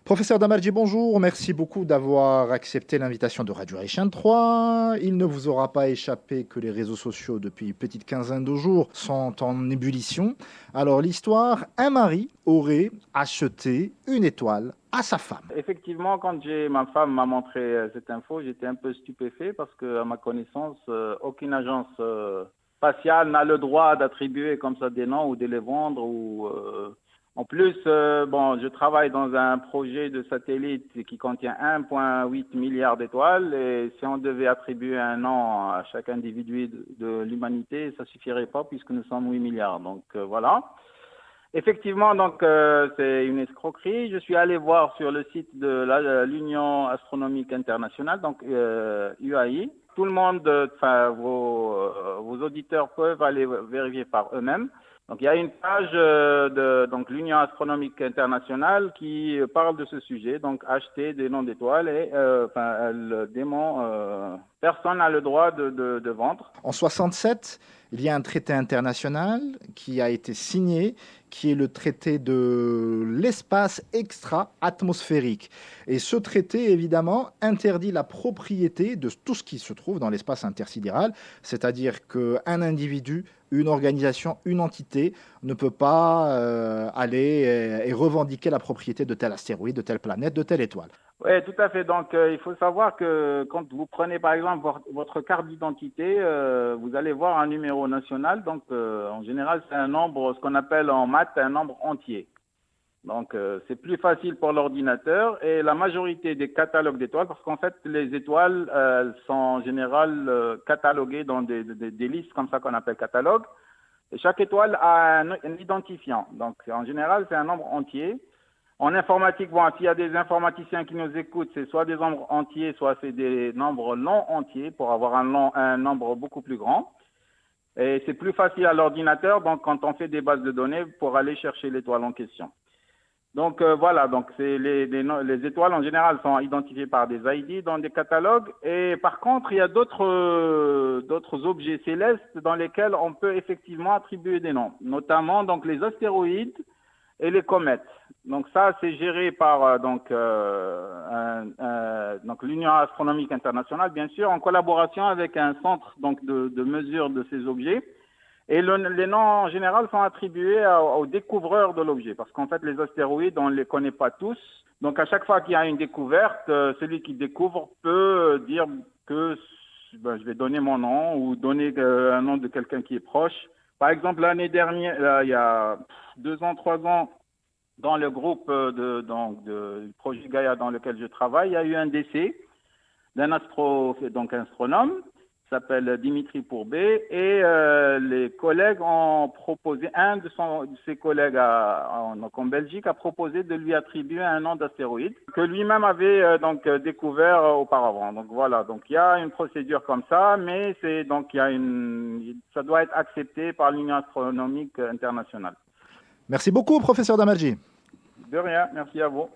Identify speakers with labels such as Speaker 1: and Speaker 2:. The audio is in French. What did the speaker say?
Speaker 1: Professeur Damarji, bonjour. Merci beaucoup d'avoir accepté l'invitation de Radio Haïtien 3. Il ne vous aura pas échappé que les réseaux sociaux, depuis une petite quinzaine de jours, sont en ébullition. Alors, l'histoire, un mari aurait acheté une étoile à sa femme.
Speaker 2: Effectivement, quand ma femme m'a montré cette info, j'étais un peu stupéfait parce que, à ma connaissance, aucune agence spatiale n'a le droit d'attribuer comme ça des noms ou de les vendre. En plus, bon, je travaille dans un projet de satellite qui contient 1,8 milliard d'étoiles et si on devait attribuer un nom à chaque individu de l'humanité, ça suffirait pas puisque nous sommes 8 milliards. Donc voilà. Effectivement, donc c'est une escroquerie. Je suis allé voir sur le site de l'Union astronomique internationale, donc UAI. Tout le monde, enfin vos auditeurs peuvent aller vérifier par eux-mêmes. Donc il y a une page de donc l'Union astronomique internationale qui parle de ce sujet, donc acheter des noms d'étoiles et elle dément personne n'a le droit de vendre.
Speaker 1: En 67, il y a un traité international qui a été signé, qui est le traité de l'espace extra-atmosphérique. Et ce traité, évidemment, interdit la propriété de tout ce qui se trouve dans l'espace intersidéral, c'est-à-dire qu'un individu, une organisation, une entité ne peut pas aller et revendiquer la propriété de tel astéroïde, de telle planète, de telle étoile.
Speaker 2: Oui, tout à fait. Donc, il faut savoir que quand vous prenez, par exemple, votre carte d'identité, vous allez voir un numéro national. Donc, en général, c'est un nombre, ce qu'on appelle en maths, un nombre entier. Donc, c'est plus facile pour l'ordinateur. Et la majorité des catalogues d'étoiles, parce qu'en fait, les étoiles sont en général cataloguées dans des listes comme ça qu'on appelle catalogues. Et chaque étoile a un identifiant. Donc, en général, c'est un nombre entier. En informatique, bon, s'il y a des informaticiens qui nous écoutent, c'est soit des nombres entiers, soit c'est des nombres non entiers pour avoir un nombre beaucoup plus grand. Et c'est plus facile à l'ordinateur, donc quand on fait des bases de données, pour aller chercher l'étoile en question. Donc voilà, donc c'est les étoiles en général sont identifiées par des ID dans des catalogues. Et par contre, il y a d'autres objets célestes dans lesquels on peut effectivement attribuer des noms, notamment donc les astéroïdes et les comètes. Donc ça, c'est géré par donc l'Union astronomique internationale, bien sûr, en collaboration avec un centre donc de mesure de ces objets. Et les noms en général sont attribués aux découvreurs de l'objet, parce qu'en fait, les astéroïdes, on ne les connaît pas tous. Donc à chaque fois qu'il y a une découverte, celui qui découvre peut dire que je vais donner mon nom ou donner un nom de quelqu'un qui est proche. Par exemple, l'année dernière, il y a 2 ans, 3 ans, dans le groupe du projet Gaïa dans lequel je travaille, il y a eu un décès d'un astronome, qui s'appelle Dimitri Pourbet, et les collègues ont proposé, un de ses collègues en Belgique a proposé de lui attribuer un nom d'astéroïde que lui-même avait découvert auparavant. Donc voilà, donc il y a une procédure comme ça, mais ça doit être accepté par l'Union astronomique internationale.
Speaker 1: Merci beaucoup, professeur Damarji.
Speaker 2: De rien, merci à vous.